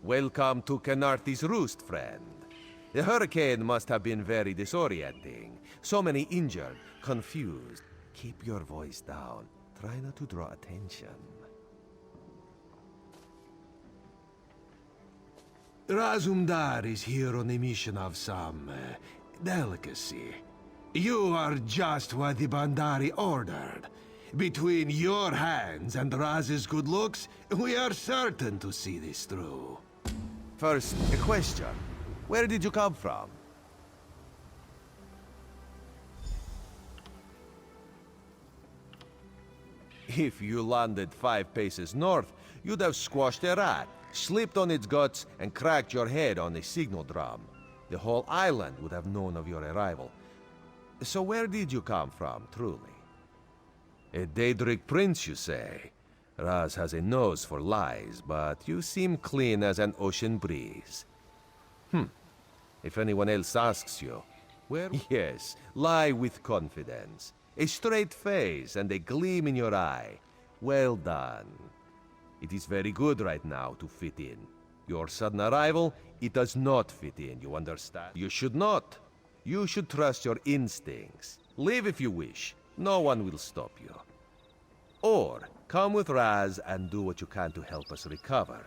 Welcome to Canarthi's roost, friend. The hurricane must have been very disorienting. So many injured, confused. Keep your voice down. Try not to draw attention. Razum-дар is here on a mission of some delicacy. You are just what the Bandari ordered. Between your hands and Raz's good looks, we are certain to see this through. First, a question. Where did you come from? If you landed 5 paces north, you'd have squashed a rat, slipped on its guts, and cracked your head on a signal drum. The whole island would have known of your arrival. So where did you come from, truly? A Daedric prince, you say? Raz has a nose for lies, but you seem clean as an ocean breeze. If anyone else asks you, where? Yes, lie with confidence. A straight face and a gleam in your eye. Well done. It is very good right now to fit in. Your sudden arrival, it does not fit in, you understand? You should not. You should trust your instincts. Leave if you wish. No one will stop you. Or, come with Raz and do what you can to help us recover.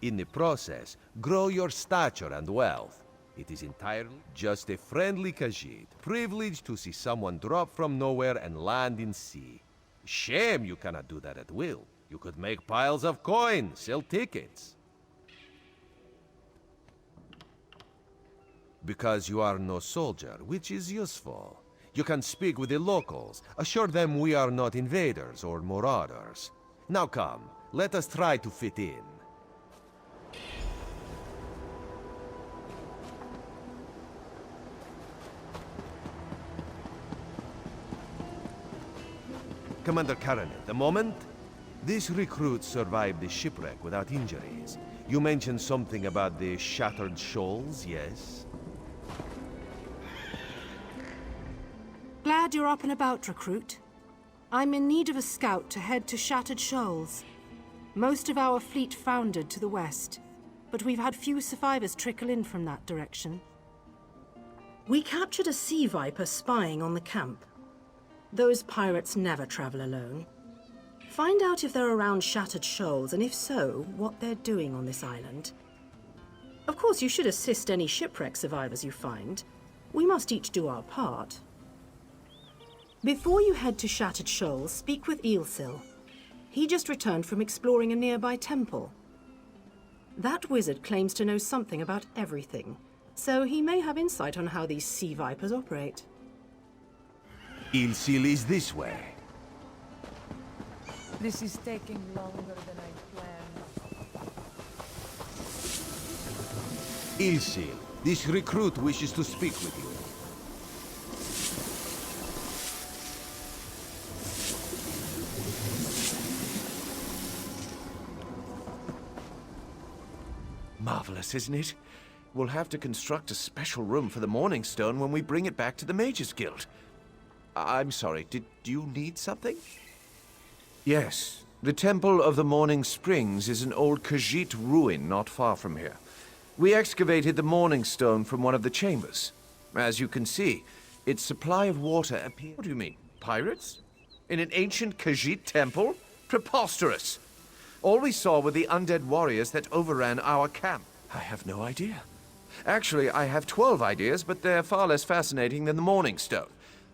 In the process, grow your stature and wealth. It is entirely just a friendly Khajiit, privileged to see someone drop from nowhere and land in sea. Shame you cannot do that at will. You could make piles of coin, sell tickets. Because you are no soldier, which is useful. You can speak with the locals, assure them we are not invaders or marauders. Now come, let us try to fit in. Commander Karen, at the moment, this recruit survived the shipwreck without injuries. You mentioned something about the shattered shoals, yes? Glad you're up and about, recruit. I'm in need of a scout to head to Shattered Shoals. Most of our fleet foundered to the west, but we've had few survivors trickle in from that direction. We captured a sea viper spying on the camp. Those pirates never travel alone. Find out if they're around Shattered Shoals, and if so, what they're doing on this island. Of course, you should assist any shipwreck survivors you find. We must each do our part. Before you head to Shattered Shoals, speak with Eelsil. He just returned from exploring a nearby temple. That wizard claims to know something about everything, so he may have insight on how these sea vipers operate. Eelsil is this way. This is taking longer than I planned. Eelsil, this recruit wishes to speak with you. Marvelous, isn't it? We'll have to construct a special room for the Morning Stone when we bring it back to the Mages Guild. I'm sorry, did you need something? Yes. The Temple of the Morning Springs is an old Khajiit ruin not far from here. We excavated the Morning Stone from one of the chambers. As you can see, its supply of water appears... What do you mean? Pirates? In an ancient Khajiit temple? Preposterous! All we saw were the undead warriors that overran our camp. I have no idea. Actually, I have 12 ideas, but they're far less fascinating than the Morning Stone.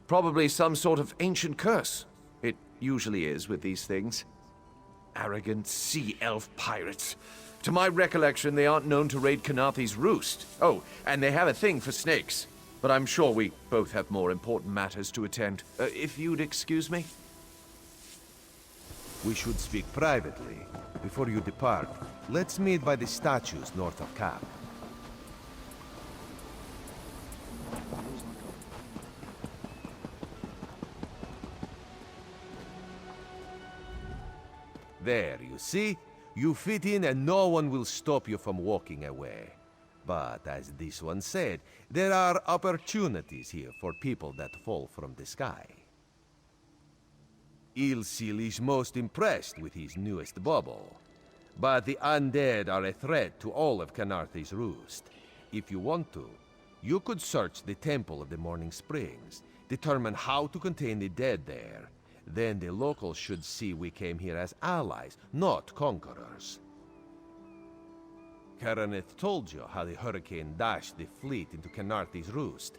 Probably some sort of ancient curse. It usually is with these things. Arrogant sea elf pirates. To my recollection, they aren't known to raid Canarthi's roost. Oh, and they have a thing for snakes. But I'm sure we both have more important matters to attend. If you'd excuse me? We should speak privately. Before you depart, let's meet by the statues north of camp. There, you see? You fit in and no one will stop you from walking away. But as this one said, there are opportunities here for people that fall from the sky. Eelsil is most impressed with his newest bauble. But the undead are a threat to all of Canarthy's Roost. If you want to, you could search the Temple of the Morning Springs, determine how to contain the dead there. Then the locals should see we came here as allies, not conquerors. Karaneth told you how the hurricane dashed the fleet into Canarthy's Roost.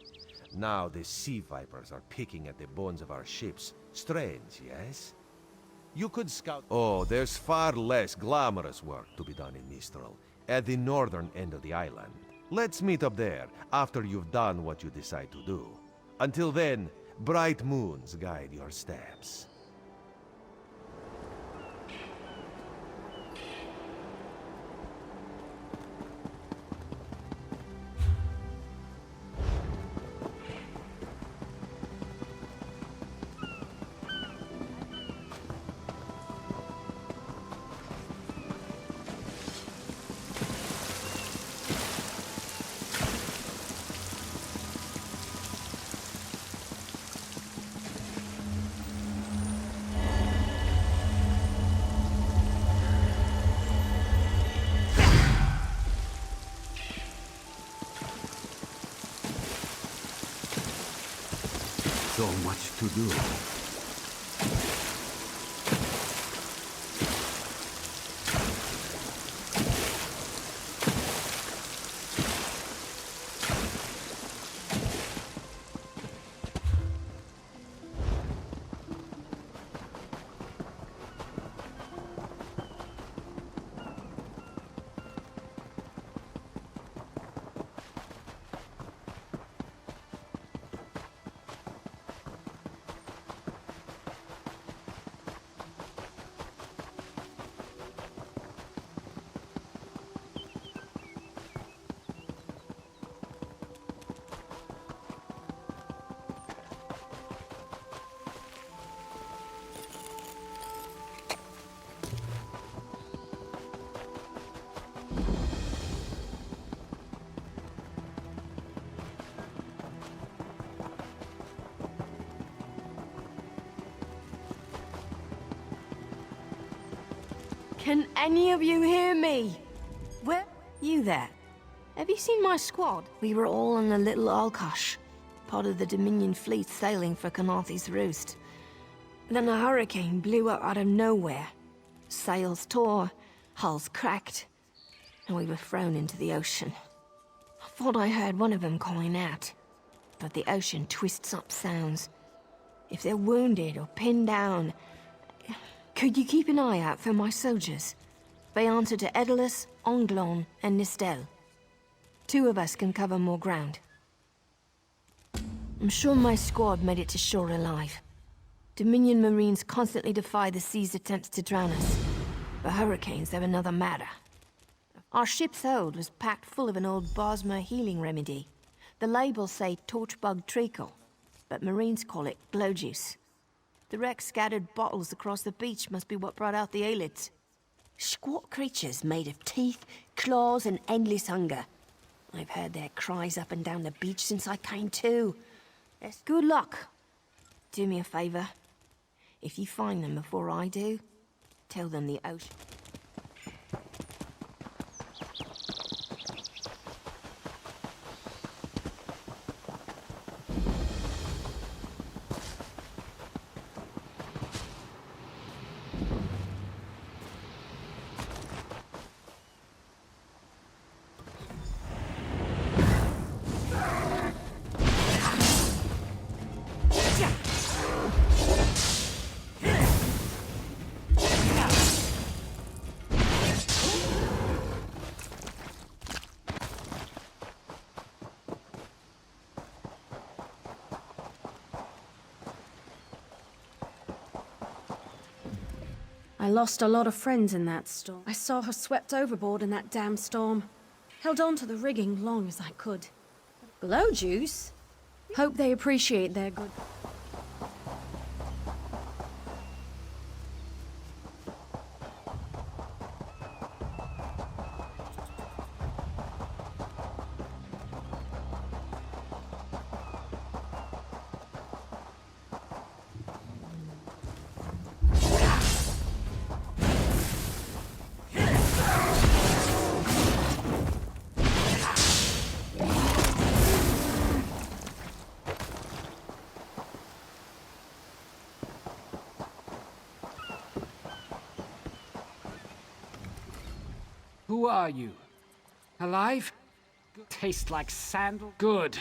Now the sea vipers are picking at the bones of our ships. Strange, yes? You could scout... Oh, there's far less glamorous work to be done in Mistral, at the northern end of the island. Let's meet up there, after you've done what you decide to do. Until then, bright moons guide your steps. So much to do. Can any of you hear me? Where? You there? Have you seen my squad? We were all on the little Alkosh, part of the Dominion fleet sailing for Canarthy's Roost. Then a hurricane blew up out of nowhere. Sails tore, hulls cracked, and we were thrown into the ocean. I thought I heard one of them calling out, but the ocean twists up sounds. If they're wounded or pinned down, could you keep an eye out for my soldiers? They answer to Edalus, Onglon, and Nistel. 2 of us can cover more ground. I'm sure my squad made it to shore alive. Dominion Marines constantly defy the sea's attempts to drown us. The hurricanes are another matter. Our ship's hold was packed full of an old Bosmer healing remedy. The labels say torchbug treacle, but Marines call it glow juice. The wreck scattered bottles across the beach must be what brought out the aelids. Squat creatures made of teeth, claws, and endless hunger. I've heard their cries up and down the beach since I came to. Yes, good luck. Do me a favor. If you find them before I do, tell them the ocean... I lost a lot of friends in that storm. I saw her swept overboard in that damn storm. Held on to the rigging long as I could. Glow juice? Hope they appreciate their good... Who are you? Alive? Taste like sandal? Good.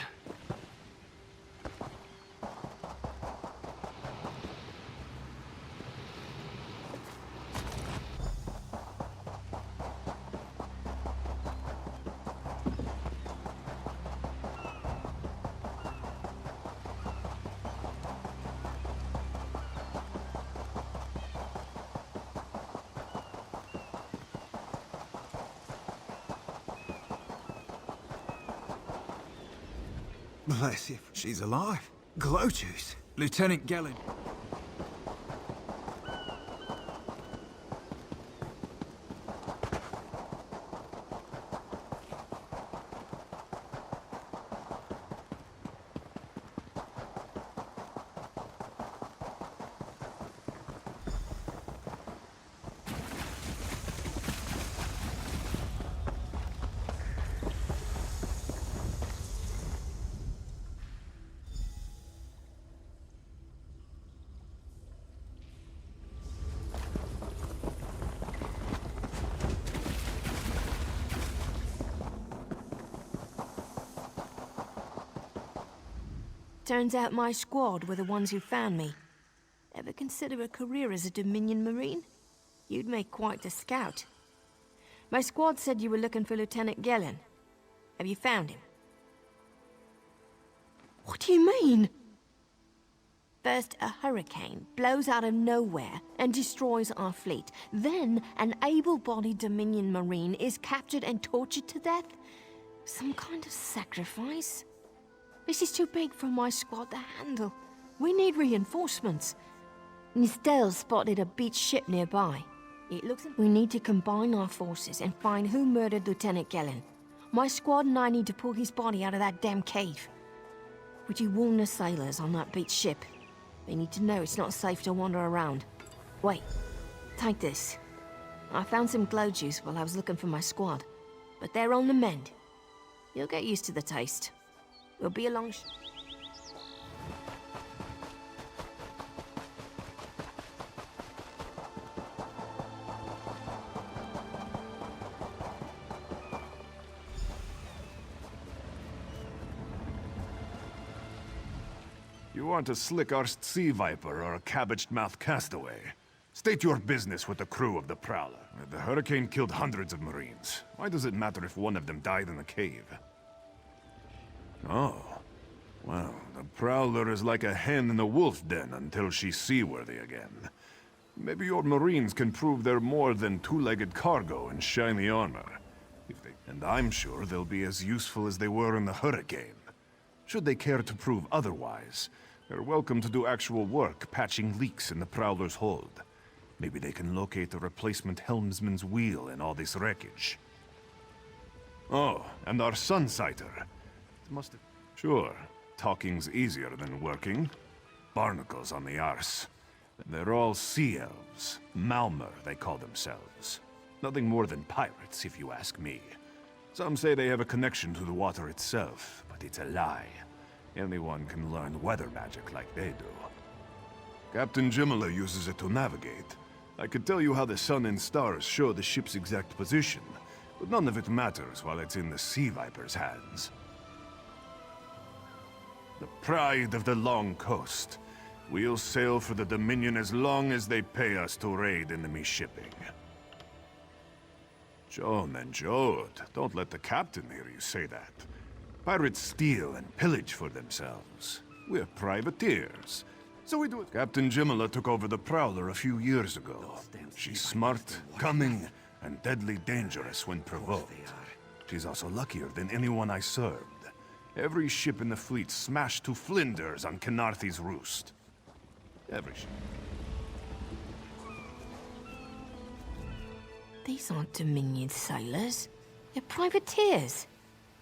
Bless you, she's alive. Glow juice. Lieutenant Gellin. Turns out my squad were the ones who found me. Ever consider a career as a Dominion Marine? You'd make quite the scout. My squad said you were looking for Lieutenant Gellin. Have you found him? What do you mean? First, a hurricane blows out of nowhere and destroys our fleet. Then, an able-bodied Dominion Marine is captured and tortured to death? Some kind of sacrifice? This is too big for my squad to handle. We need reinforcements. Nistel spotted a beached ship nearby. It looks like we need to combine our forces and find who murdered Lieutenant Gellin. My squad and I need to pull his body out of that damn cave. Would you warn the sailors on that beached ship? They need to know it's not safe to wander around. Wait, take this. I found some glow juice while I was looking for my squad, but they're on the mend. You'll get used to the taste. We'll be along. You want a slick-arsed sea viper or a cabbage-mouthed castaway? State your business with the crew of the Prowler. The hurricane killed hundreds of Marines. Why does it matter if one of them died in the cave? Oh. Well, the Prowler is like a hen in a wolf den until she's seaworthy again. Maybe your Marines can prove they're more than two-legged cargo in shiny armor. And I'm sure they'll be as useful as they were in the hurricane. Should they care to prove otherwise, they're welcome to do actual work patching leaks in the Prowler's hold. Maybe they can locate a replacement helmsman's wheel in all this wreckage. Oh, and our Sunsighter. Must have... Sure, talking's easier than working. Barnacles on the arse. They're all sea elves. Malmer, they call themselves. Nothing more than pirates, if you ask me. Some say they have a connection to the water itself, but it's a lie. Anyone can learn weather magic like they do. Captain Jimala uses it to navigate. I could tell you how the sun and stars show the ship's exact position, but none of it matters while it's in the Sea Viper's hands. The pride of the long coast. We'll sail for the Dominion as long as they pay us to raid enemy shipping. Joan and Jode, don't let the captain hear you say that. Pirates steal and pillage for themselves. We're privateers. So we do it. Captain Jimala took over the Prowler a few years ago. She's smart, cunning, and deadly dangerous when provoked. She's also luckier than anyone I served. Every ship in the fleet smashed to flinders on Kynarthi's roost. Every ship. These aren't Dominion sailors. They're privateers.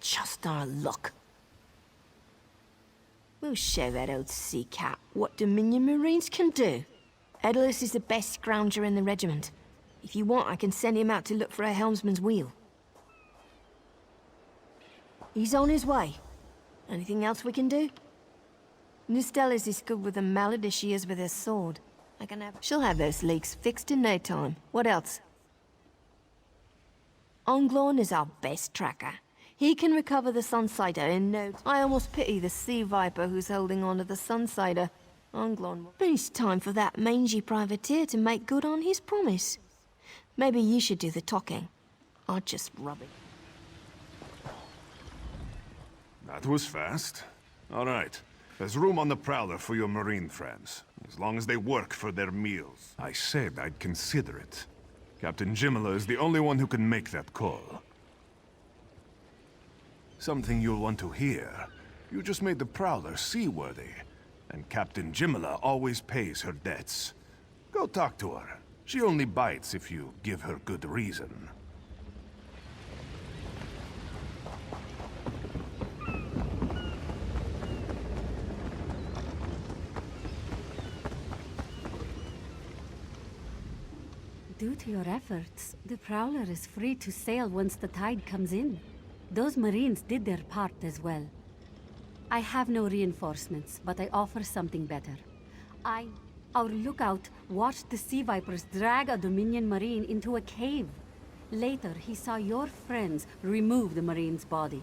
Just our luck. We'll show that old sea cat what Dominion Marines can do. Edalus is the best scrounger in the regiment. If you want, I can send him out to look for a helmsman's wheel. He's on his way. Anything else we can do? Nistel is as good with a mallet as she is with her sword. She'll have those leaks fixed in no time. What else? Onglorn is our best tracker. He can recover the Sunsider in no time. I almost pity the sea viper who's holding on to the Sunsider. Onglorn. But it's time for that mangy privateer to make good on his promise. Maybe you should do the talking. I'll just rub it. That was fast. All right. There's room on the Prowler for your Marine friends, as long as they work for their meals. I said I'd consider it. Captain Jimala is the only one who can make that call. Something you'll want to hear. You just made the Prowler seaworthy, and Captain Jimala always pays her debts. Go talk to her. She only bites if you give her good reason. Due to your efforts, the Prowler is free to sail once the tide comes in. Those Marines did their part as well. I have no reinforcements, but I offer something better. Our lookout watched the Sea Vipers drag a Dominion Marine into a cave. Later, he saw your friends remove the Marine's body.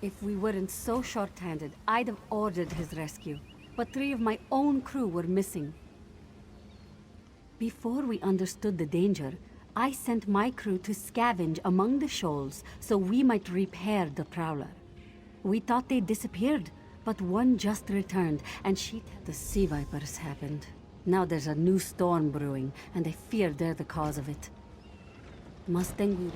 If we weren't so short-handed, I'd have ordered his rescue. But 3 of my own crew were missing. Before we understood the danger, I sent my crew to scavenge among the shoals so we might repair the Prowler. We thought they disappeared, but one just returned, and the Sea Vipers happened. Now there's a new storm brewing, and I fear they're the cause of it. Mustang.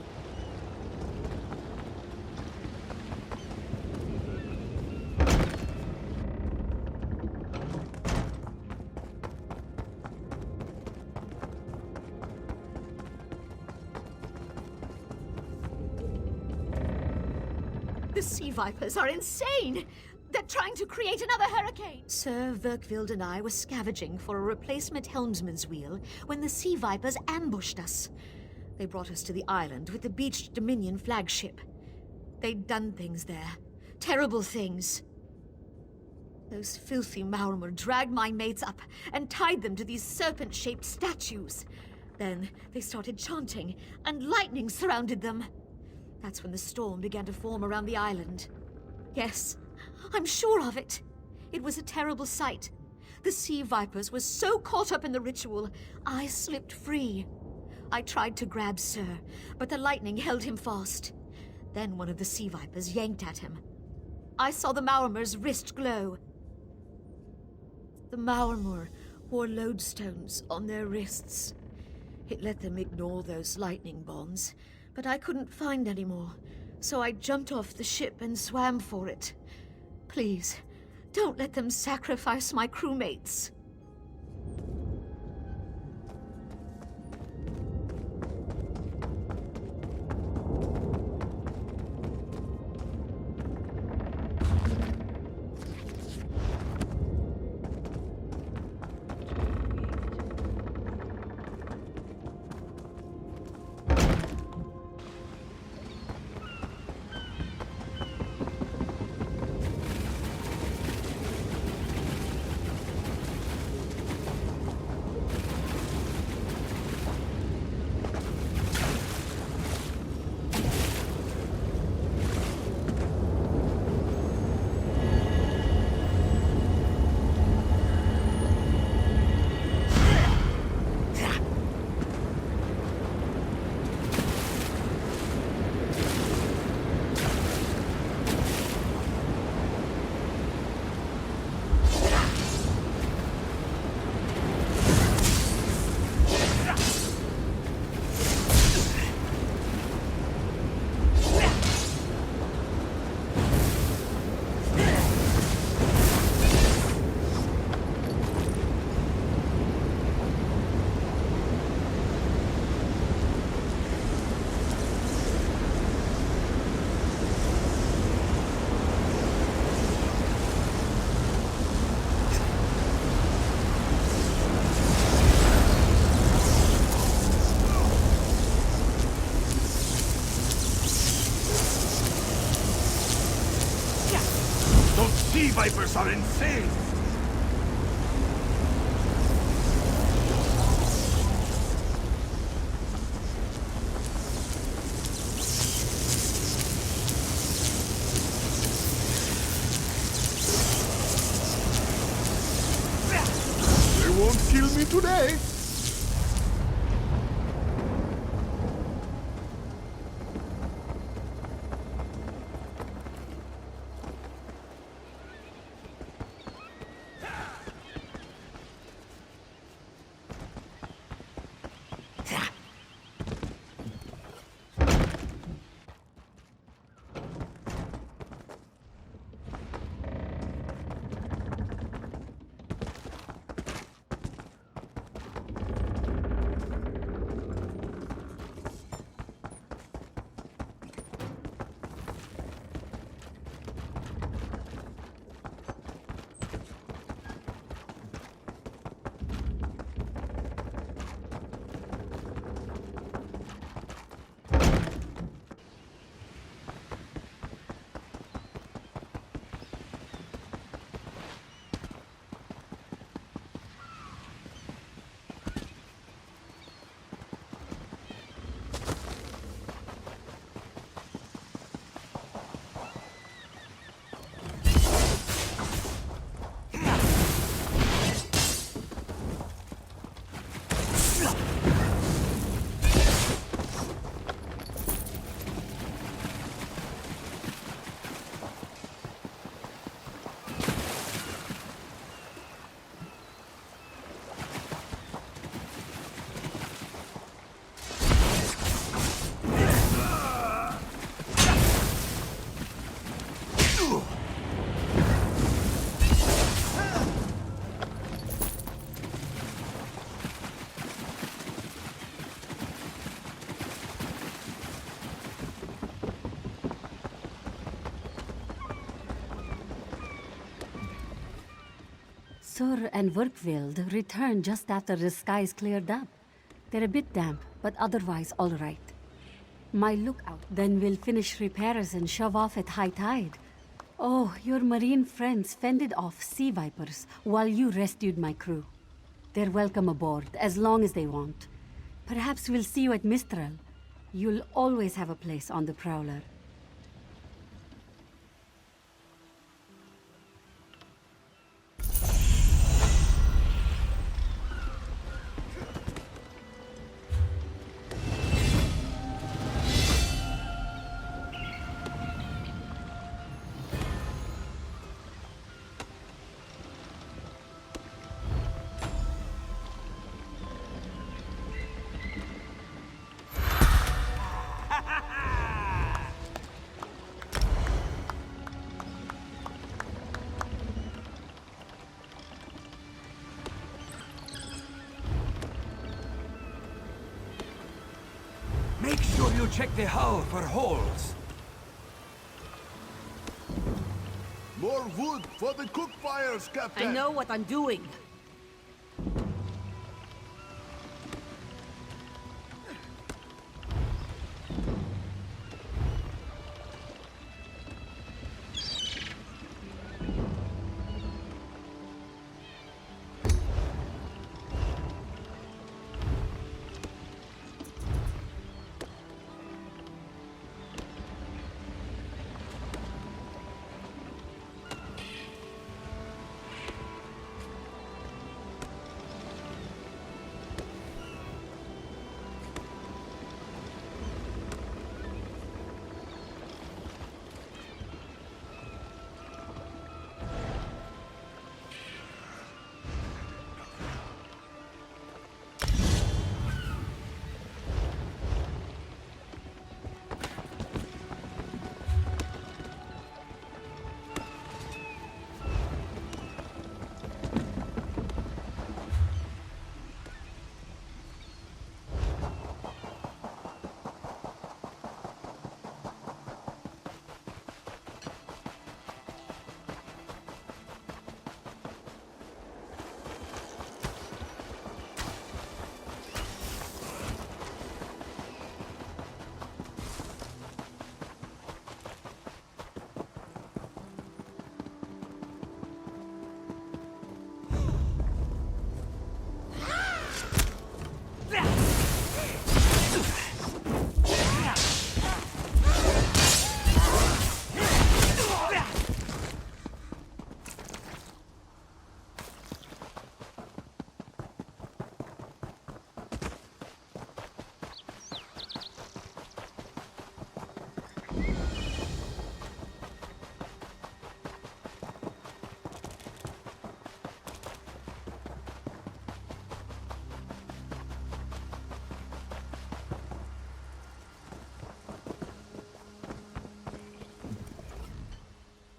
The Sea Vipers are insane! They're trying to create another hurricane! Sir Verkvild and I were scavenging for a replacement helmsman's wheel when the Sea Vipers ambushed us. They brought us to the island with the beached Dominion flagship. They'd done things there. Terrible things. Those filthy Maormer dragged my mates up and tied them to these serpent-shaped statues. Then they started chanting, and lightning surrounded them. That's when the storm began to form around the island. Yes, I'm sure of it. It was a terrible sight. The Sea Vipers were so caught up in the ritual, I slipped free. I tried to grab Sir, but the lightning held him fast. Then one of the Sea Vipers yanked at him. I saw the Maormer's wrist glow. The Maormer wore lodestones on their wrists. It let them ignore those lightning bonds, but I couldn't find any more, so I jumped off the ship and swam for it. Please, don't let them sacrifice my crewmates. Sea Vipers are insane! today. Sur and Verkvild returned just after the skies cleared up. They're a bit damp, but otherwise all right. My lookout then will finish repairs and shove off at high tide. Oh, your marine friends fended off sea vipers while you rescued my crew. They're welcome aboard, as long as they want. Perhaps we'll see you at Mistral. You'll always have a place on the Prowler. Make sure you check the hull for holes. More wood for the cook fires, Captain. I know what I'm doing.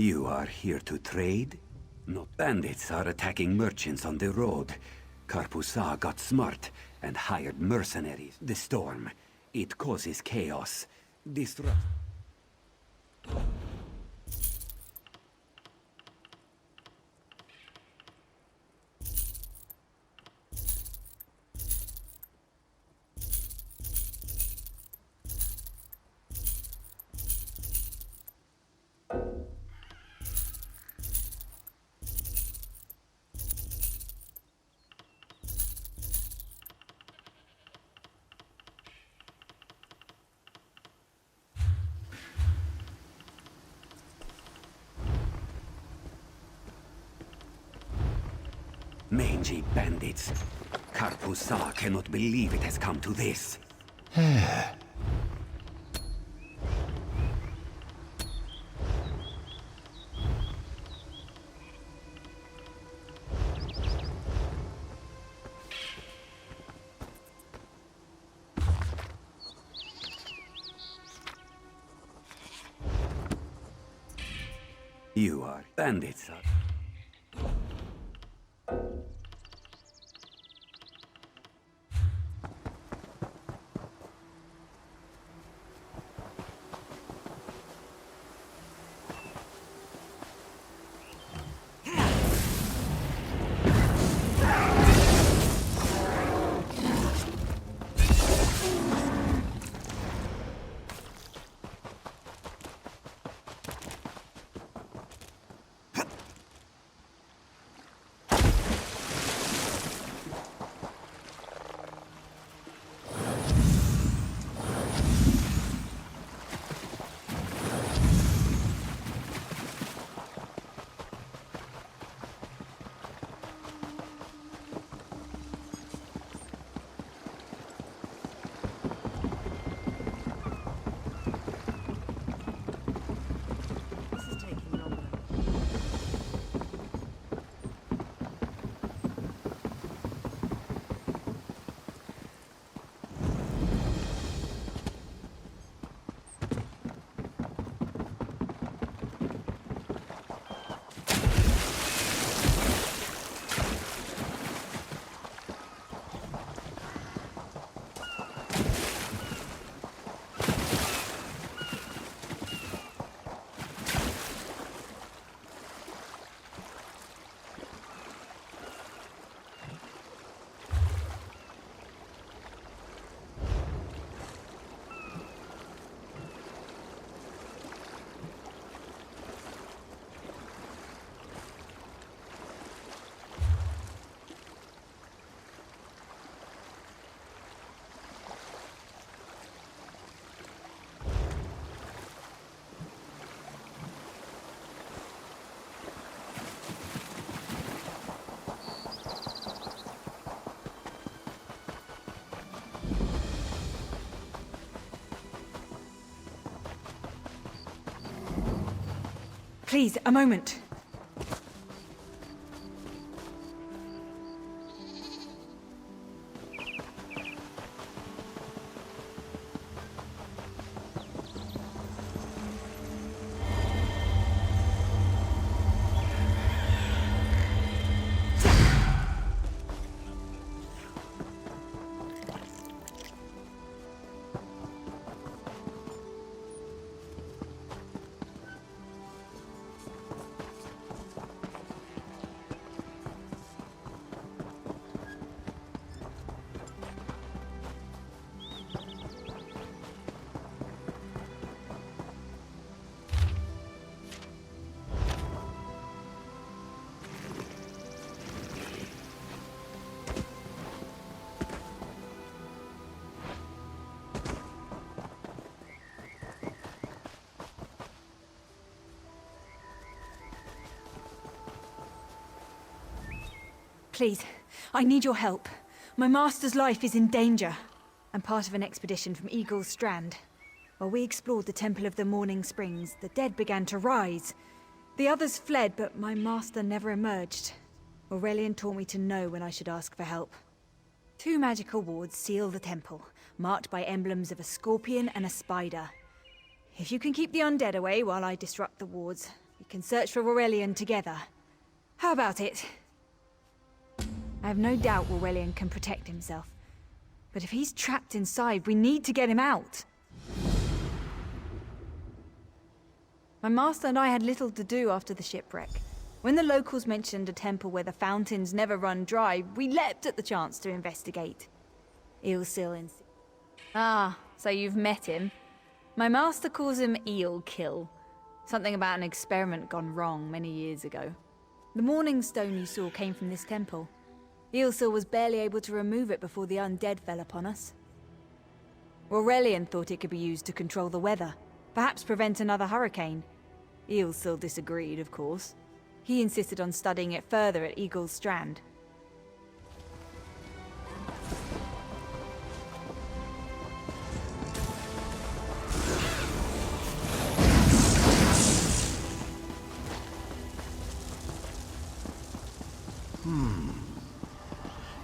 You are here to trade? No, bandits are attacking merchants on the road. Karpusa got smart and hired mercenaries. The storm, it causes chaos. Disrupt... Mangy bandits. Karpusa cannot believe it has come to this. You are bandits. Please, a moment. Please, I need your help. My master's life is in danger. I'm part of an expedition from Eagle's Strand. While we explored the Temple of the Morning Springs, the dead began to rise. The others fled, but my master never emerged. Aurelian taught me to know when I should ask for help. 2 magical wards seal the temple, marked by emblems of a scorpion and a spider. If you can keep the undead away while I disrupt the wards, We can search for Aurelian together. How about it? I have no doubt Aurelian can protect himself. But if he's trapped inside, we need to get him out. My master and I had little to do after the shipwreck. When the locals mentioned a temple where the fountains never run dry, we leapt at the chance to investigate. Eelsil. Ah, so you've met him. My master calls him Eelkill. Something about an experiment gone wrong many years ago. The morning stone you saw came from this temple. Eelsil was barely able to remove it before the undead fell upon us. Aurelian thought it could be used to control the weather, perhaps prevent another hurricane. Eelsil disagreed, of course. He insisted on studying it further at Eagle's Strand.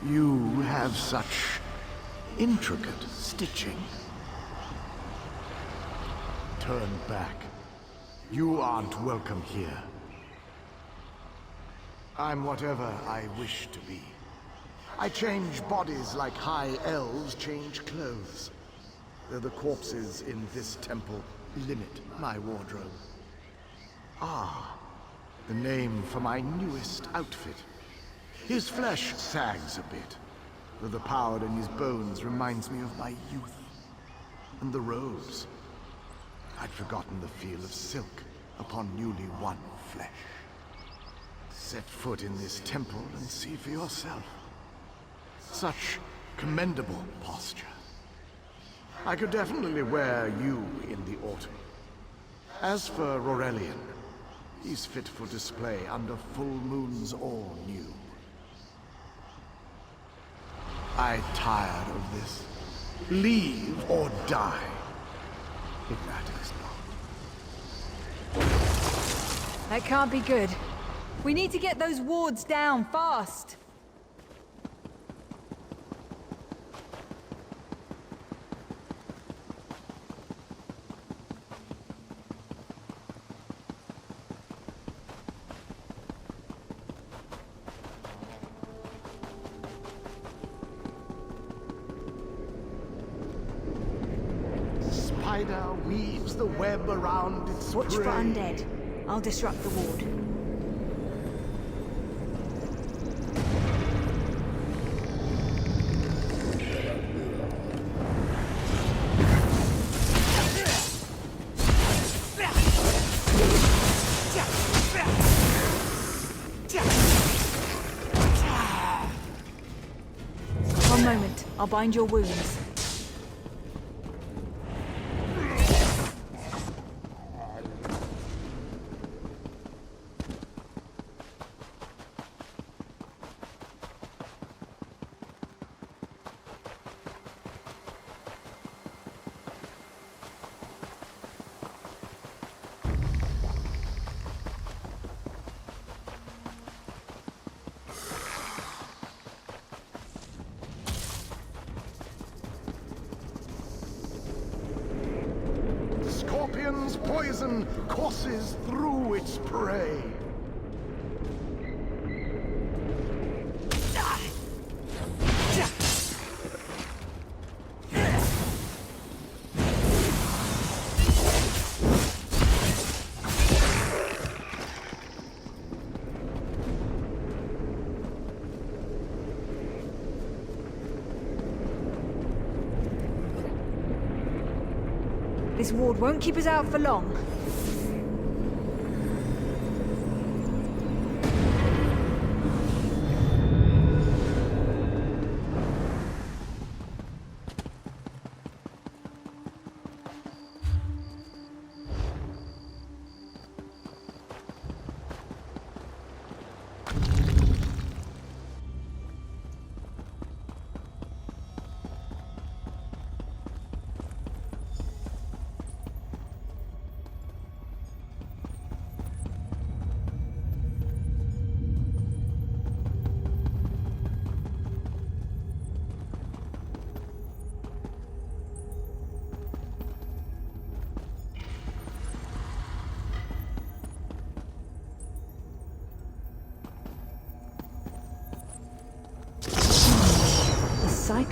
You have such intricate stitching. Turn back. You aren't welcome here. I'm whatever I wish to be. I change bodies like high elves change clothes. Though the corpses in this temple limit my wardrobe. Ah, the name for my newest outfit. His flesh sags a bit, though the power in his bones reminds me of my youth. And the robes. I'd forgotten the feel of silk upon newly won flesh. Set foot in this temple and see for yourself. Such commendable posture. I could definitely wear you in the autumn. As for Aurelian, he's fit for display under full moons or new. I'm tired of this. Leave or die. If that is not. That can't be good. We need to get those wards down, fast! Spider weaves the web around its Watch prey. for undead. I'll disrupt the ward. One moment. I'll bind your wounds. Scorpion's poison courses through its prey. This ward won't keep us out for long.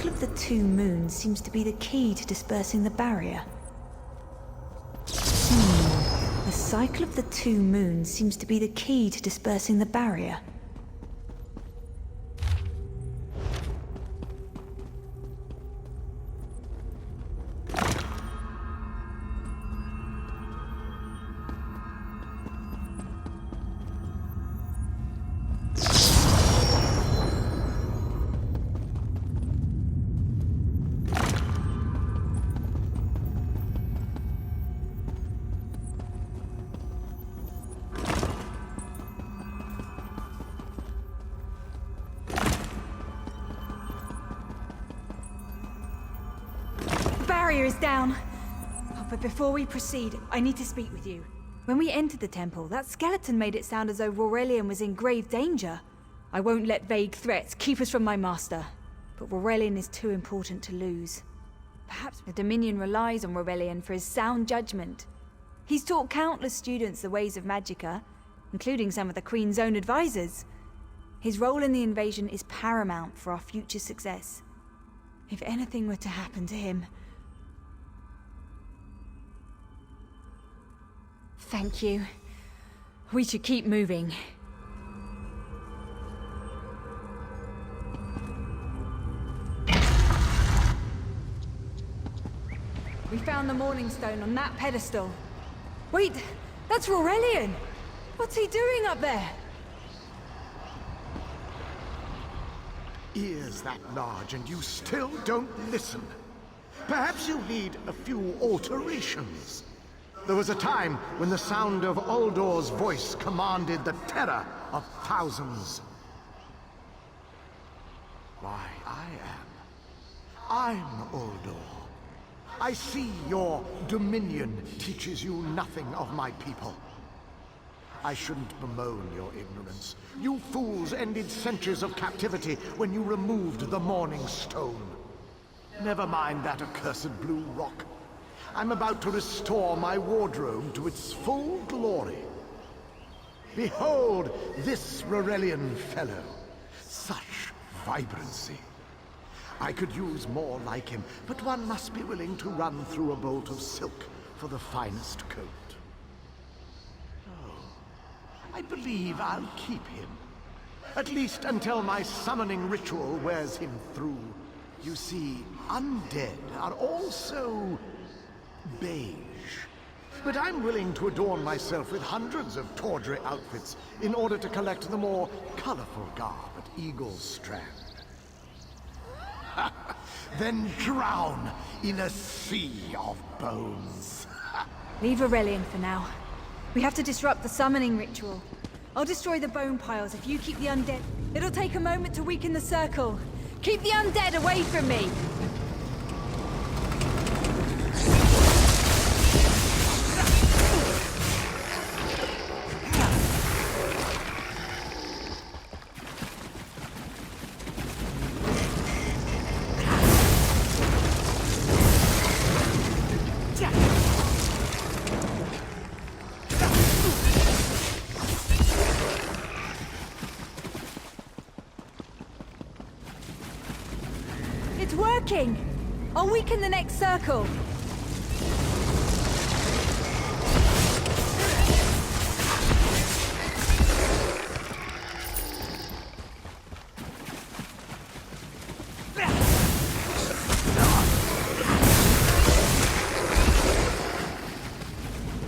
cycle of the two moons seems to be the key to dispersing the barrier. The cycle of the two moons seems to be the key to dispersing the barrier. Is down. Oh, but before we proceed, I need to speak with you. When we entered the temple, that skeleton made it sound as though Aurelian was in grave danger. I won't let vague threats keep us from my master, but Aurelian is too important to lose. Perhaps the Dominion relies on Aurelian for his sound judgment. He's taught countless students the ways of Magicka, including some of the Queen's own advisors. His role in the invasion is paramount for our future success. If anything were to happen to him... Thank you. We should keep moving. We found the Morning Stone on that pedestal. Wait, that's Aurelian! What's he doing up there? Ears that large and you still don't listen. Perhaps you need a few alterations. There was a time when the sound of Uldor's voice commanded the terror of thousands. Why, I'm Uldor. I see your Dominion teaches you nothing of my people. I shouldn't bemoan your ignorance. You fools ended centuries of captivity when you removed the Morning Stone. Never mind that accursed blue rock. I'm about to restore my wardrobe to its full glory. Behold this Aurelian fellow. Such vibrancy. I could use more like him, but one must be willing to run through a bolt of silk for the finest coat. Oh, I believe I'll keep him. At least until my summoning ritual wears him through. You see, undead are also... beige. But I'm willing to adorn myself with hundreds of tawdry outfits in order to collect the more colorful garb at Eagle's Strand. Then drown in a sea of bones. Leave Aurelian for now. We have to disrupt the summoning ritual. I'll destroy the bone piles if you keep the undead. It'll take a moment to weaken the circle. Keep the undead away from me! It's working! I'll weaken the next circle.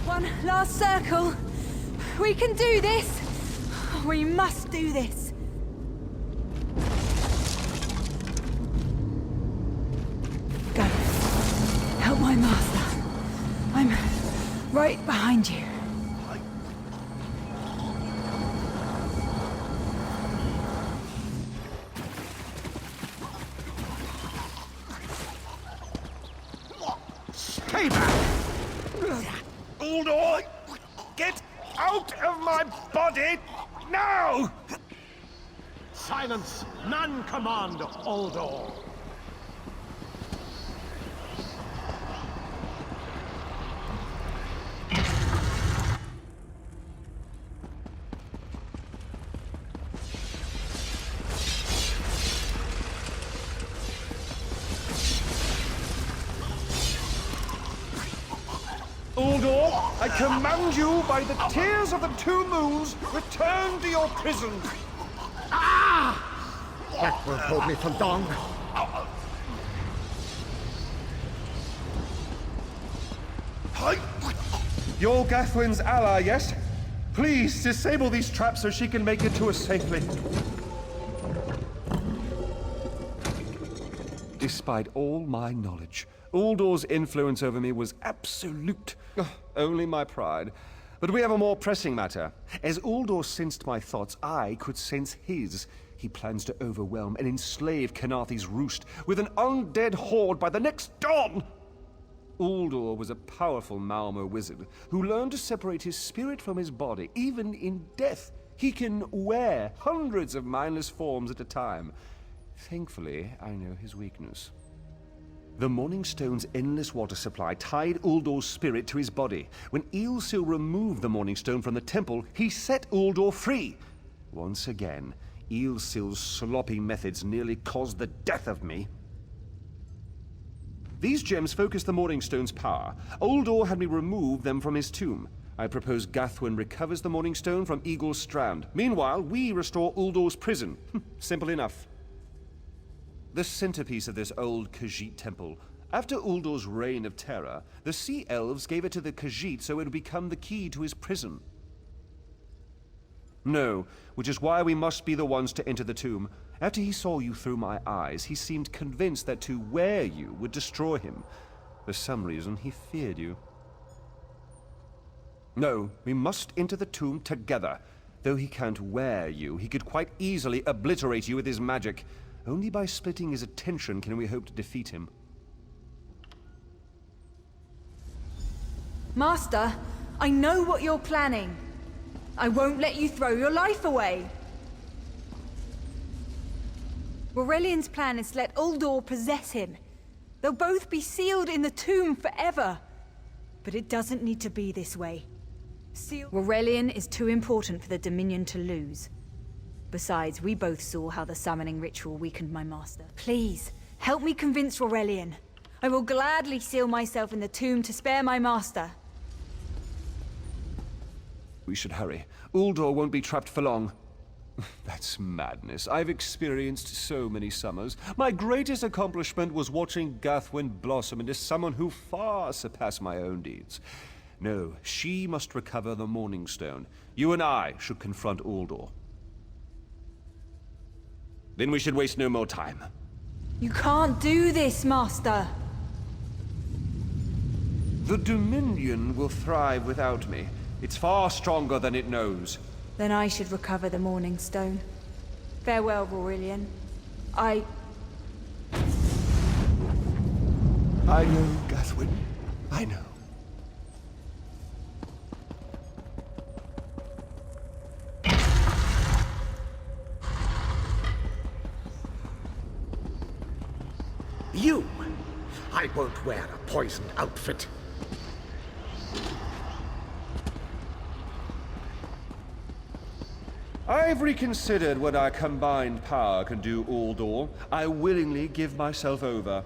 One last circle. We can do this. We must do this. My master. I'm right behind you. Stay back! Uldor! Get out of my body now! Silence! None command Uldor! Uldor, I command you by the tears of the two moons, return to your prison. That won't hold me for long. You're Gathwin's ally, yes? Please, disable these traps so she can make it to us safely. Despite all my knowledge, Uldor's influence over me was absolute. Only my pride. But we have a more pressing matter. As Uldor sensed my thoughts, I could sense his. He plans to overwhelm and enslave Kanathe's roost with an undead horde by the next dawn! Uldor was a powerful Malmo wizard who learned to separate his spirit from his body, even in death. He can wear hundreds of mindless forms at a time. Thankfully, I know his weakness. The Morning Stone's endless water supply tied Uldor's spirit to his body. When Eilsil removed the Morning Stone from the temple, he set Uldor free. Once again, Eilsil's sloppy methods nearly caused the death of me. These gems focus the Morning Stone's power. Uldor had me remove them from his tomb. I propose Gathwin recovers the Morning Stone from Eagle's Strand. Meanwhile, we restore Uldor's prison. Simple enough. The centerpiece of this old Khajiit temple. After Uldor's reign of terror, the Sea Elves gave it to the Khajiit so it would become the key to his prison. No, which is why we must be the ones to enter the tomb. After he saw you through my eyes, he seemed convinced that to wear you would destroy him. For some reason, he feared you. No, we must enter the tomb together. Though he can't wear you, he could quite easily obliterate you with his magic. Only by splitting his attention can we hope to defeat him. Master, I know what you're planning. I won't let you throw your life away. Aurelian's plan is to let Uldor possess him. They'll both be sealed in the tomb forever. But it doesn't need to be this way. Aurelian is too important for the Dominion to lose. Besides, we both saw how the summoning ritual weakened my master. Please, help me convince Aurelian. I will gladly seal myself in the tomb to spare my master. We should hurry. Uldor won't be trapped for long. That's madness. I've experienced so many summers. My greatest accomplishment was watching Gathwin blossom into someone who far surpassed my own deeds. No, she must recover the Morning Stone. You and I should confront Uldor. Then we should waste no more time. You can't do this, Master! The Dominion will thrive without me. It's far stronger than it knows. Then I should recover the Morning Stone. Farewell, Aurelian. I know, Gathwin. I know. You! I won't wear a poisoned outfit. I've reconsidered what our combined power can do, Uldor. I willingly give myself over.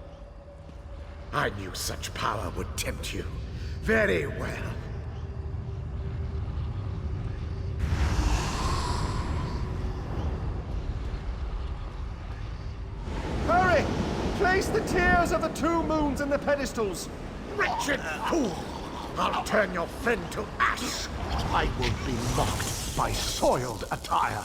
I knew such power would tempt you. Very well. Hurry! Place the tears of the two moons in the pedestals! Wretched fool! I'll turn your friend to ash! I won't be mocked by soiled attire.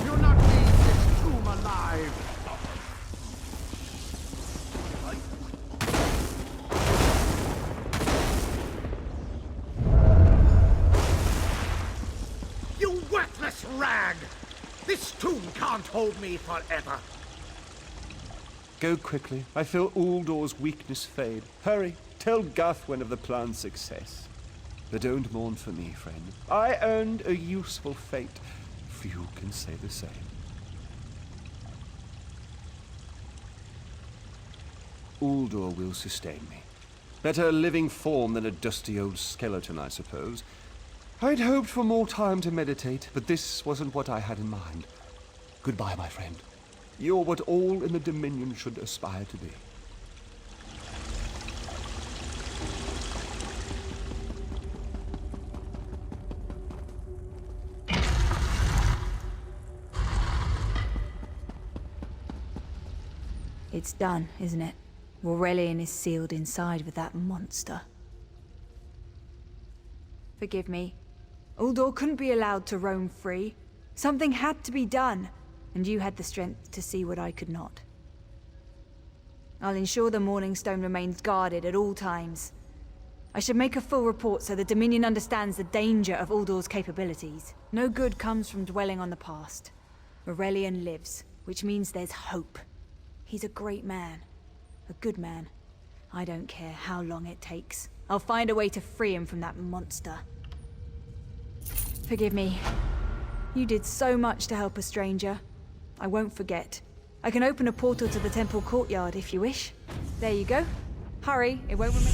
You'll not leave this tomb alive. Rag! This tomb can't hold me forever. Go quickly. I feel Uldor's weakness fade. Hurry, tell Gathwin of the plan's success. But don't mourn for me, friend. I earned a useful fate. Few can say the same. Uldor will sustain me. Better a living form than a dusty old skeleton, I suppose. I'd hoped for more time to meditate, but this wasn't what I had in mind. Goodbye, my friend. You're what all in the Dominion should aspire to be. It's done, isn't it? Aurelian is sealed inside with that monster. Forgive me. Uldor couldn't be allowed to roam free. Something had to be done, and you had the strength to see what I could not. I'll ensure the Morning Stone remains guarded at all times. I should make a full report so the Dominion understands the danger of Uldor's capabilities. No good comes from dwelling on the past. Aurelian lives, which means there's hope. He's a great man. A good man. I don't care how long it takes. I'll find a way to free him from that monster. Forgive me. You did so much to help a stranger. I won't forget. I can open a portal to the temple courtyard if you wish. There you go. Hurry, it won't remain.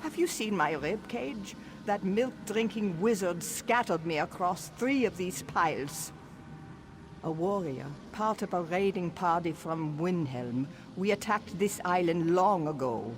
Have you seen my ribcage? That milk-drinking wizard scattered me across 3 of these piles. A warrior, part of a raiding party from Windhelm. We attacked this island long ago.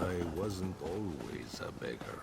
I wasn't always a beggar.